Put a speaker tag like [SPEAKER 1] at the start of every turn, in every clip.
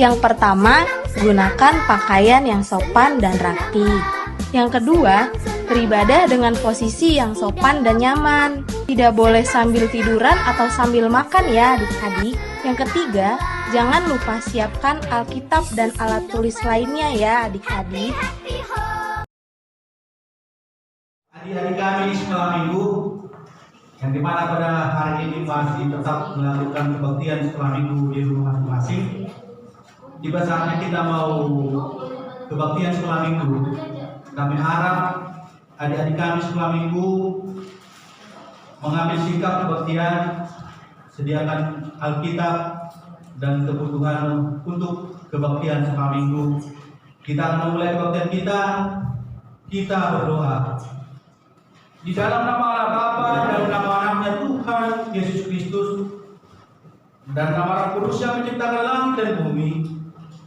[SPEAKER 1] Yang pertama, gunakan pakaian yang sopan dan rapi. Yang kedua, beribadah dengan posisi yang sopan dan nyaman. Tidak boleh sambil tiduran atau sambil makan ya adik-adik. Yang ketiga, jangan lupa siapkan Alkitab dan alat tulis lainnya ya adik-adik.
[SPEAKER 2] Adik-adik kami di sekolah minggu, yang dimana pada hari ini masih tetap melakukan kebaktian sekolah minggu di rumah masing-masing. Tiba saatnya kita mau kebaktian sekolah minggu. Kami harap adik-adik kami sekolah minggu mengambil sikap kebaktian, sediakan Alkitab dan kebutuhan untuk kebaktian sekolah minggu. Kita akan memulai kebaktian kita berdoa. Di dalam nama Allah Bapa dan nama Anaknya Tuhan Yesus Kristus dan nama Roh Kudus yang menciptakan langit dan bumi,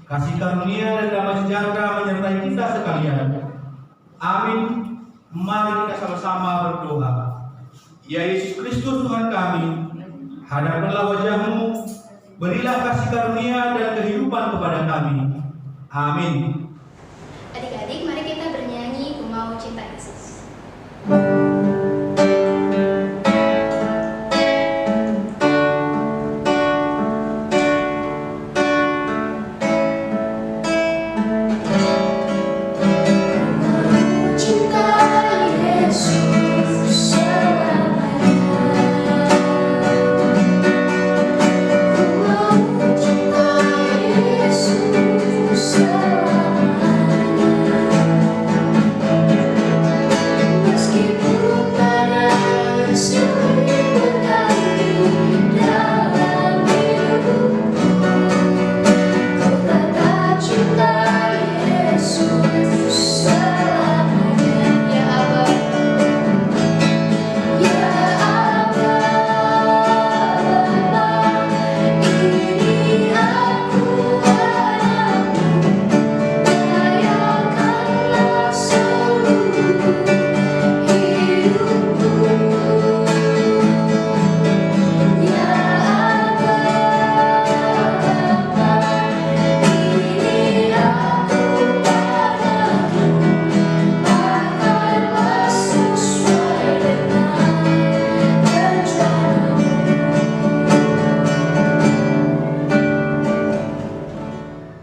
[SPEAKER 2] kasih karunia dan damai sejahtera menyertai kita sekalian. Amin. Mari kita sama-sama berdoa. Ya Yesus Kristus Tuhan kami, hadapkanlah wajah-Mu, berilah kasih karunia dan kehidupan kepada kami. Amin.
[SPEAKER 3] Adik-adik, mari kita bernyanyi Ku Mau Cinta Yesus.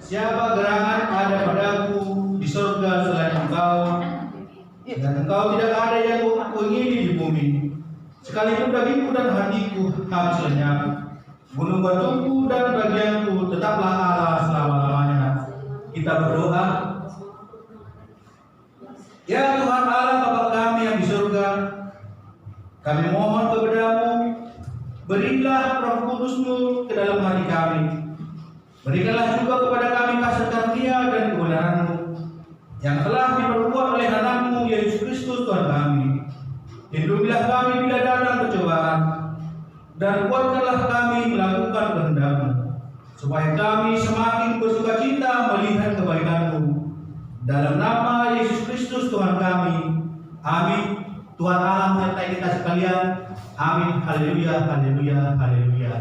[SPEAKER 2] Siapa gerangan ada padaku di surga selain Engkau, dan Engkau tidak ada yang kuingini di bumi. Sekalipun dagingku dan hatiku habis lenyap, gunung batuku dan bagianku tetaplah Allah selama-lamanya. Kita berdoa. Ya Tuhan Allah Bapa kami yang di surga, kami mohon kepada-Mu, berilah Roh Kudus-Mu ke dalam hati kami. Berikanlah juga kepada kami kasih karunia dan kebenaran-Mu yang telah diperbuat oleh anak-Mu Yesus Kristus Tuhan kami. Lindungilah kami bila datang percobaan, dan kuatkanlah kami melakukan kehendak-Mu, supaya kami semakin bersukacita melihat kebaikan-Mu. Dalam nama Yesus Kristus Tuhan kami. Amin. Tuhan Allah menyertai kita sekalian. Amin. Haleluya, haleluya, haleluya.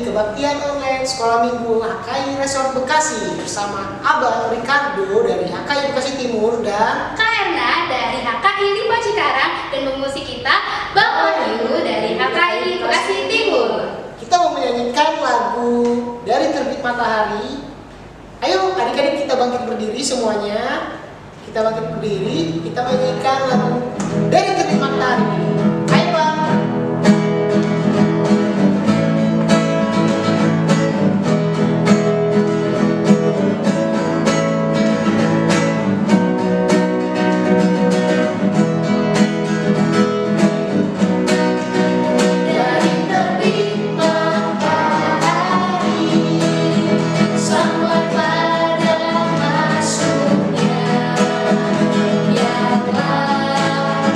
[SPEAKER 4] Kebaktian online Sekolah Minggu HKI Resort Bekasi bersama Abang Ricardo dari HKI Bekasi Timur dan
[SPEAKER 3] Kak Erna dari HKI Limba Cikarang dan pengungsi kita Bapak Yu dari HKI Bekasi Timur.
[SPEAKER 4] kita mau menyanyikan lagu Dari Terbit Matahari. Ayo adik-adik kita bangkit berdiri semuanya. Kita bangkit berdiri, kita menyanyikan lagu Dari Terbit Matahari. Ayo Bang.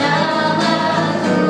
[SPEAKER 3] Yang nama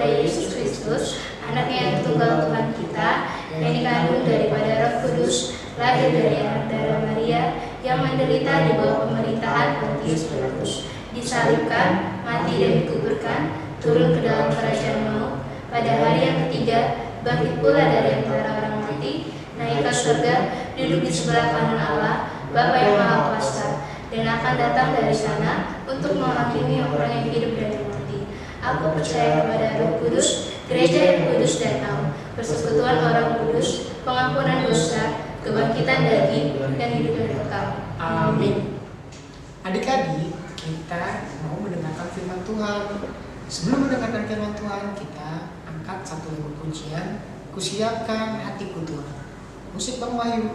[SPEAKER 3] Yesus Kristus, anaknya yang tunggal Tuhan kita, yang dikandung daripada Roh Kudus, lahir dari anak darah Maria, yang menderita di bawah pemerintahan Pontius Pilatus, disalibkan, mati dan dikuburkan, turun ke dalam kerajaan maut, pada hari yang ketiga bangkit pula dari antara orang mati, naik ke surga, duduk di sebelah kanan Allah, Bapa yang Maha Kuasa, dan akan datang dari sana untuk menghakimi orang yang hidup dan yang mati. Aku percaya kepada Roh Kudus, gereja yang kudus dan am, persekutuan orang kudus, pengampunan dosa, kebangkitan daging, dan hidup yang kekal.
[SPEAKER 4] Amin. Adik-adik, kita mau mendengarkan firman Tuhan. Sebelum mendengarkan firman Tuhan, kita angkat satu lagu pujian, Kusiapkan Hatiku Tuhan. Musik Bang Wahyu.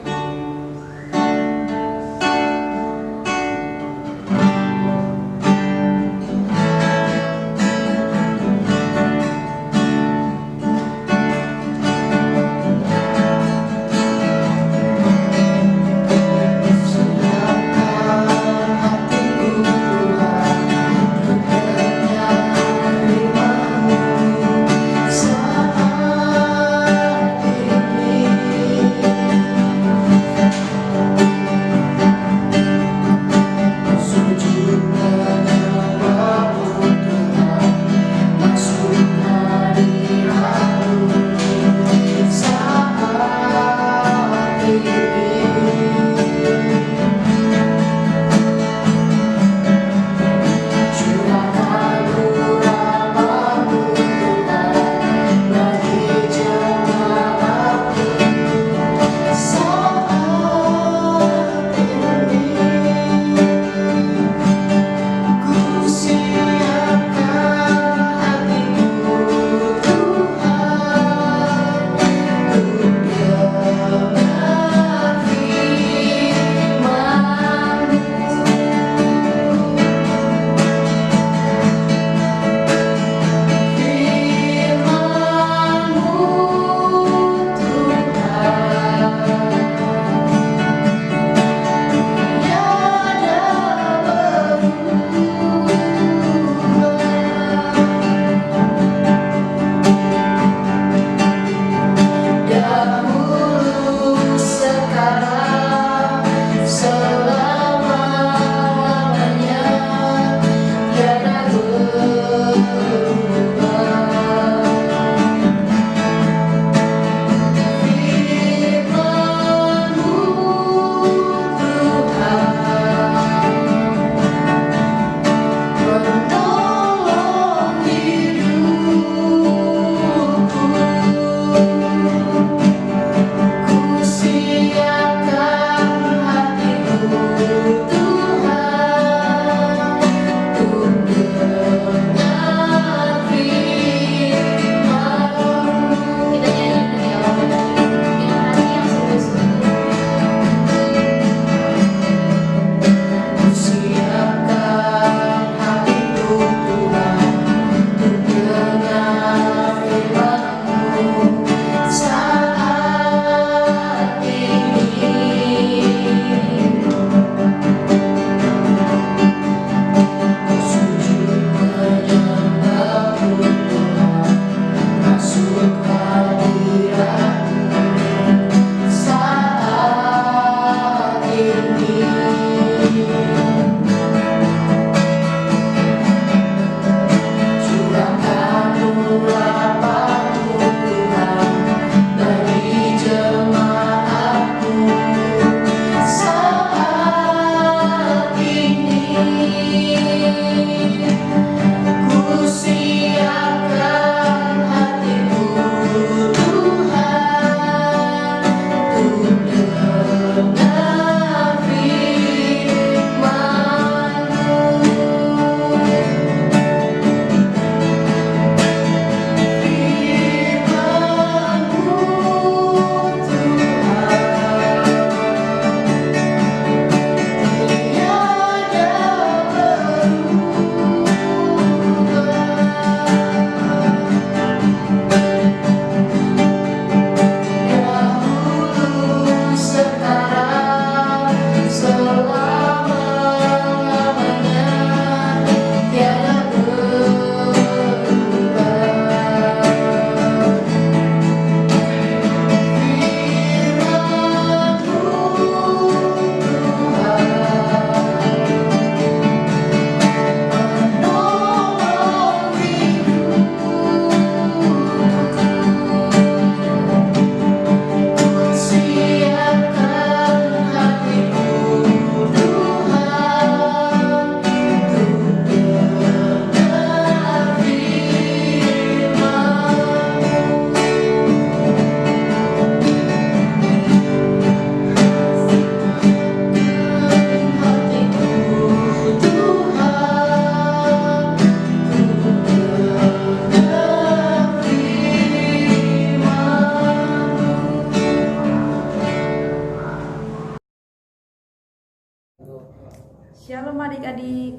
[SPEAKER 5] adik-adik,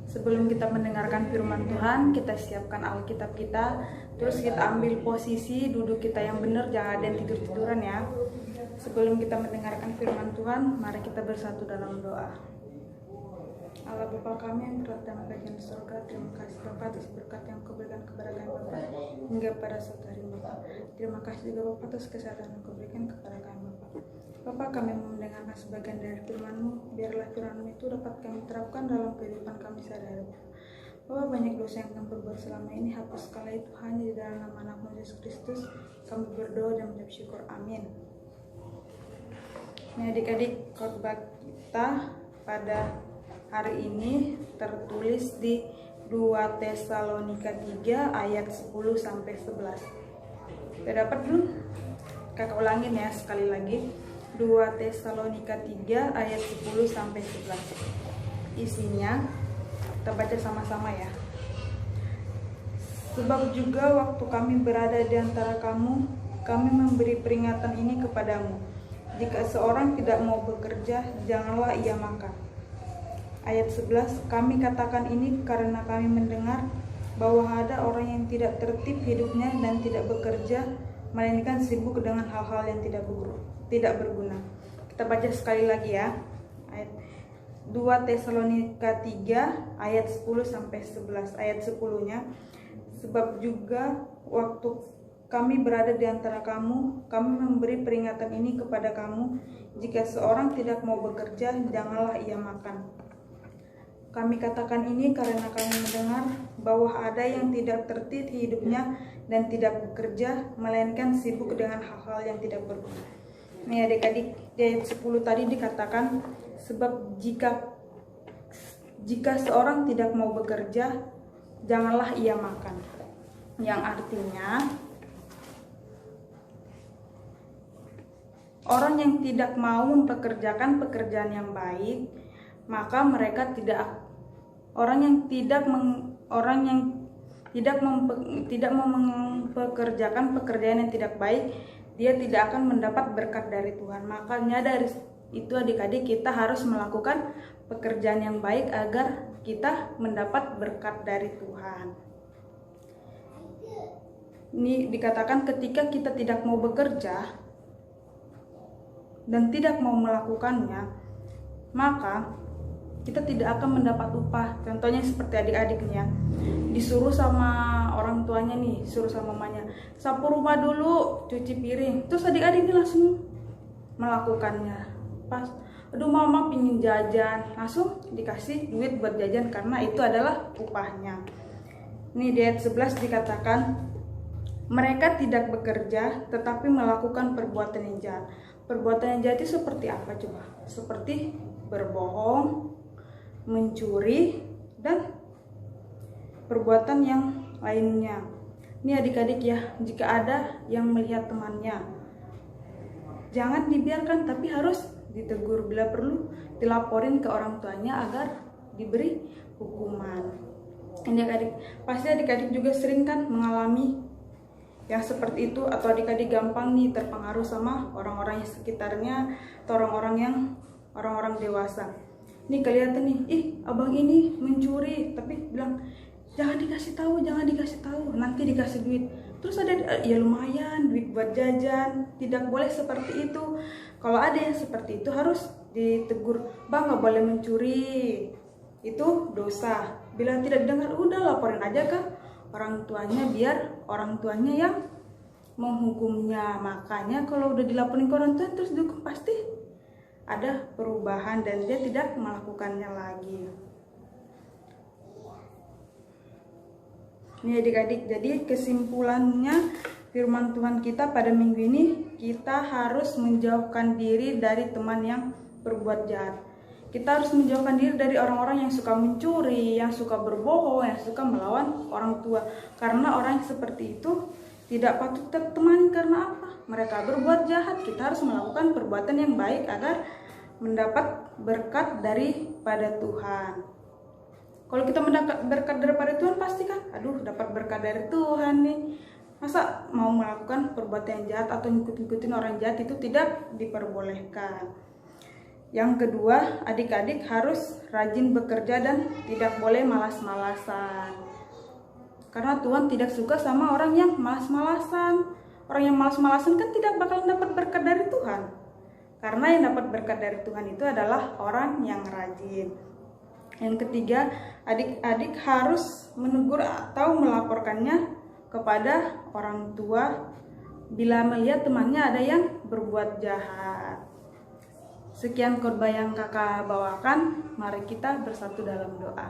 [SPEAKER 5] sebelum kita mendengarkan firman Tuhan, kita siapkan Alkitab kita, terus kita ambil posisi duduk kita yang benar, jangan ada yang tidur-tiduran ya. Sebelum kita mendengarkan firman Tuhan, mari kita bersatu dalam doa. Allah Bapa kami yang berada dalam bagian surga, terima kasih Bapa atas berkat yang Kau berikan kepada kami Bapa hingga pada saat hari ini Bapa. Terima kasih juga Bapa atas kesehatan yang Kau berikan kepada kami Bapa. Bapa, kami mendengarkan sebagian dari firman-Mu, biarlah firman-Mu itu dapat kami terapkan dalam kehidupan kami sehari-hari. Bapa, banyak dosa yang kami berbuat selama ini, hapus kala itu hanya di dalam nama Anak-Mu Yesus Kristus. Kami berdoa dan mengucap syukur, amin. Nah adik-adik, khotbah kita pada hari ini tertulis di 2 Tesalonika 3 ayat 10 sampai 11. Sudah dapat belum? Kakak ulangin ya sekali lagi. 2 Tesalonika 3 ayat 10 sampai 11. Isinya kita baca sama-sama ya. Sebab juga waktu kami berada di antara kamu, kami memberi peringatan ini kepadamu. Jika seorang tidak mau bekerja, janganlah ia makan. Ayat 11, kami katakan ini karena kami mendengar bahwa ada orang yang tidak tertib hidupnya dan tidak bekerja, melainkan sibuk dengan hal-hal yang tidak berguna. Kita baca sekali lagi ya. Ayat 2 Tesalonika 3 ayat 10 sampai 11. Ayat 10-nya, sebab juga waktu kami berada di antara kamu, kami memberi peringatan ini kepada kamu, jika seorang tidak mau bekerja, janganlah ia makan. Kami katakan ini karena kami mendengar bahwa ada yang tidak tertib hidupnya dan tidak bekerja, melainkan sibuk dengan hal-hal yang tidak berguna. Nih adik-adik, di ayat 10 tadi dikatakan, sebab jika seorang tidak mau bekerja, janganlah ia makan. Yang artinya, orang yang tidak mau mempekerjakan pekerjaan yang baik, maka mereka tidak tidak mempekerjakan pekerjaan yang tidak baik, dia tidak akan mendapat berkat dari Tuhan. Makanya dari itu adik-adik, kita harus melakukan pekerjaan yang baik agar kita mendapat berkat dari Tuhan. Ini dikatakan ketika kita tidak mau bekerja dan tidak mau melakukannya, maka kita tidak akan mendapat upah. Contohnya seperti adik-adiknya, disuruh sama orang tuanya nih, suruh sama mamanya, sapu rumah dulu, cuci piring. Terus adik-adiknya langsung melakukannya. Pas, aduh mama pingin jajan, langsung dikasih duit buat jajan karena itu adalah upahnya. Nih di ayat 11 dikatakan, mereka tidak bekerja tetapi melakukan perbuatan yang jahat. Perbuatan yang jahat itu seperti apa coba? Seperti berbohong, mencuri, dan perbuatan yang lainnya. Ini adik-adik ya, jika ada yang melihat temannya, jangan dibiarkan tapi harus ditegur, bila perlu dilaporin ke orang tuanya agar diberi hukuman. Ini adik-adik, pasti adik-adik juga sering kan mengalami yang seperti itu, atau adik-adik gampang nih terpengaruh sama orang-orang yang sekitarnya atau orang-orang dewasa. Nih kelihatan nih, ih abang ini mencuri, tapi bilang jangan dikasih tahu, nanti dikasih duit. Terus ada ya lumayan duit buat jajan, tidak boleh seperti itu. Kalau ada yang seperti itu harus ditegur, bang nggak boleh mencuri, itu dosa. Bila tidak dengar, udah laporin aja ke orang tuanya, biar orang tuanya yang menghukumnya. Makanya kalau udah dilaporin ke orang tua terus dihukum, pasti ada perubahan dan dia tidak melakukannya lagi. Ini adik-adik, jadi kesimpulannya firman Tuhan kita pada minggu ini, kita harus menjauhkan diri dari teman yang berbuat jahat. Kita harus menjauhkan diri dari orang-orang yang suka mencuri, yang suka berbohong, yang suka melawan orang tua. Karena orang yang seperti itu tidak patut kita temani. Karena apa? Mereka berbuat jahat. Kita harus melakukan perbuatan yang baik agar mendapat berkat daripada Tuhan. Kalau kita mendapat berkat daripada Tuhan, pasti kan, aduh dapat berkat dari Tuhan nih. Masa mau melakukan perbuatan yang jahat atau ngikut-ngikutin orang jahat itu tidak diperbolehkan. Yang kedua, adik-adik harus rajin bekerja dan tidak boleh malas-malasan. Karena Tuhan tidak suka sama orang yang malas-malasan. Orang yang malas-malasan kan tidak bakalan dapat berkat dari Tuhan. Karena yang dapat berkat dari Tuhan itu adalah orang yang rajin. Yang ketiga, adik-adik harus menegur atau melaporkannya kepada orang tua bila melihat temannya ada yang berbuat jahat. Sekian khotbah yang kakak bawakan, mari kita bersatu dalam doa.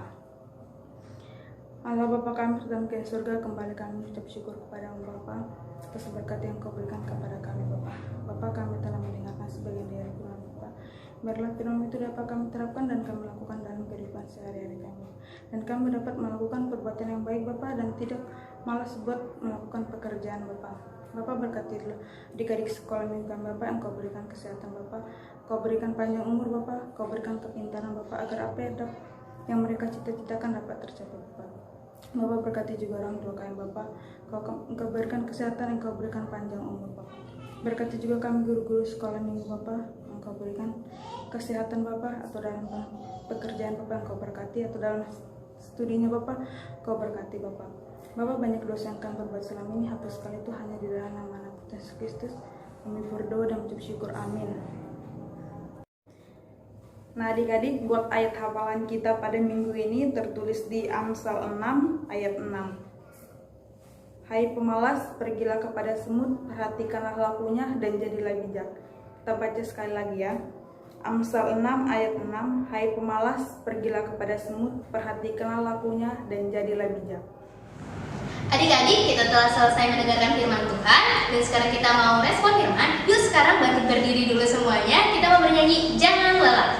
[SPEAKER 5] Allah Bapa kami dalam ke surga, kembali kami ucap syukur kepada-Mu Bapa atas berkat yang Kau berikan kepada kami Bapa. Bapa, kami telah mendengarkan sebagian dari firman Bapa. Biarlah firman itu dapat kami terapkan dan kami lakukan dalam kehidupan sehari-hari kami. Dan kami dapat melakukan perbuatan yang baik Bapa dan tidak malas buat melakukan pekerjaan Bapa. Bapa, berkatilah adik-adik sekolah minggu kami Bapa, Engkau berikan kesehatan Bapa, Kau berikan panjang umur Bapa, Kau berikan kepintaran Bapa, agar apa yang mereka cita-citakan dapat tercapai Bapa. Bapa, berkati juga orang tua kami Bapa, Engkau berikan kesehatan, Engkau berikan panjang umur Bapa. Berkati juga kami guru-guru sekolah minggu Bapa, Engkau berikan kesehatan Bapa, atau dalam pekerjaan Bapa Engkau berkati, atau dalam studinya Bapa Engkau berkati Bapa. Bapa, banyak dosa yang kami berbuat selama ini, hapus sekali itu hanya di dalam nama Tuhan Yesus Kristus. Kami berdoa dan mengucap syukur, amin. Nah adik-adik, buat ayat hafalan kita pada minggu ini tertulis di Amsal 6 ayat 6. Hai pemalas, pergilah kepada semut, perhatikanlah lakunya dan jadilah bijak. Kita baca sekali lagi ya. Amsal 6 ayat 6. Hai pemalas, pergilah kepada semut, perhatikanlah lakunya dan jadilah bijak.
[SPEAKER 3] Adik-adik, kita telah selesai mendengarkan firman Tuhan dan sekarang kita mau respon firman. Yuk sekarang bangkit berdiri dulu semuanya. Kita mau bernyanyi Jangan Lelah.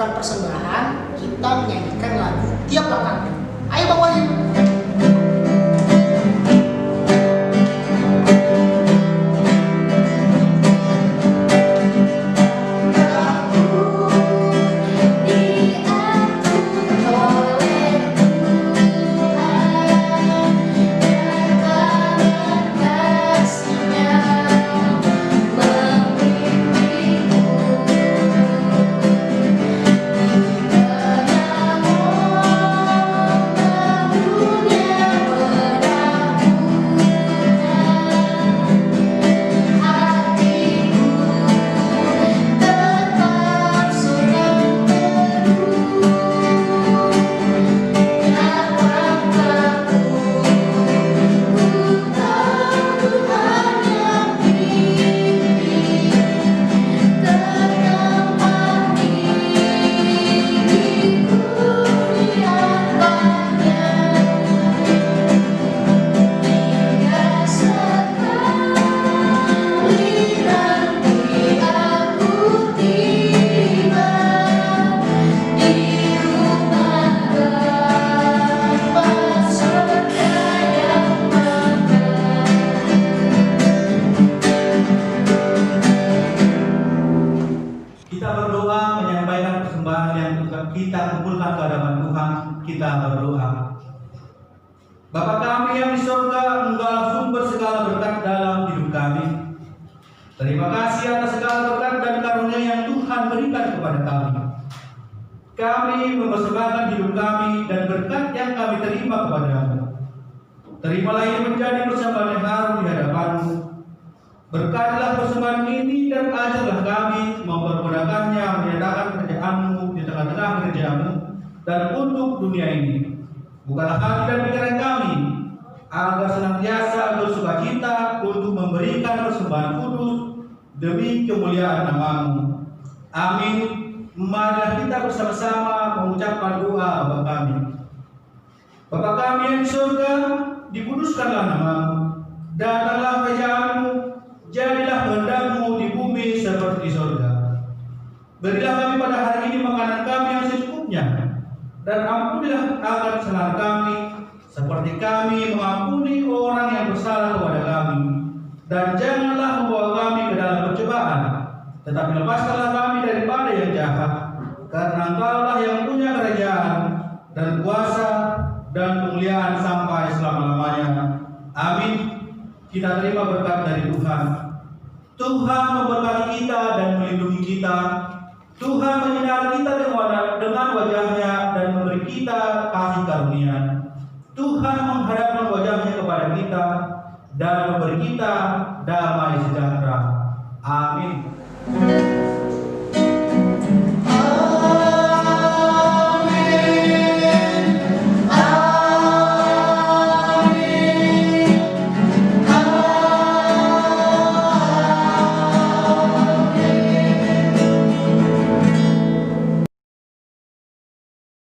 [SPEAKER 4] Persembahan, kita menyanyikan lagu Tiap Langkah. Ayo Bang Wahyu.
[SPEAKER 2] Kita berdoa menyampaikan persembahan yang kita kumpulkan ke hadapan Tuhan. kita berdoa. Bapa kami yang di surga, Engkaulah sumber segala berkat dalam hidup kami. Terima kasih atas segala berkat dan karunia yang Tuhan berikan kepada kami. Kami mempersembahkan hidup kami dan berkat yang kami terima kepada-Mu. Terimalah ini menjadi persembahan yang harum di hadapan-Mu. Berkatilah persembahan ini dan ajarlah kami mempergunakannya menyatakan kerajaan-Mu di tengah-tengah gereja-Mu dan untuk dunia ini. Bukalah hati dan pikiran kami agar senantiasa bersukacita untuk memberikan persembahan kudus demi kemuliaan nama-Mu. Amin. Marilah kita bersama-sama mengucapkan doa Bapa kami. Bapa kami yang di surga, dikuduskanlah nama-Mu, datanglah kerajaan-Mu, jadilah kehendak-Mu di bumi seperti di surga. Berilah kami pada hari ini makanan kami yang secukupnya, dan ampunilah akan kesalahan kami, seperti kami mengampuni orang yang bersalah kepada kami. Dan janganlah membawa kami ke dalam percobaan, tetapi lepaskanlah kami daripada yang jahat, karena Engkaulah yang punya kerajaan dan kuasa dan kemuliaan sampai selama-lamanya. Amin. Kita terima berkat dari Tuhan. Tuhan memberkati kita dan melindungi kita. Tuhan menyinari kita dengan wajah-Nya dan memberi kita kasih karunia. Tuhan menghadapkan wajah-Nya kepada kita dan memberi kita damai sejahtera.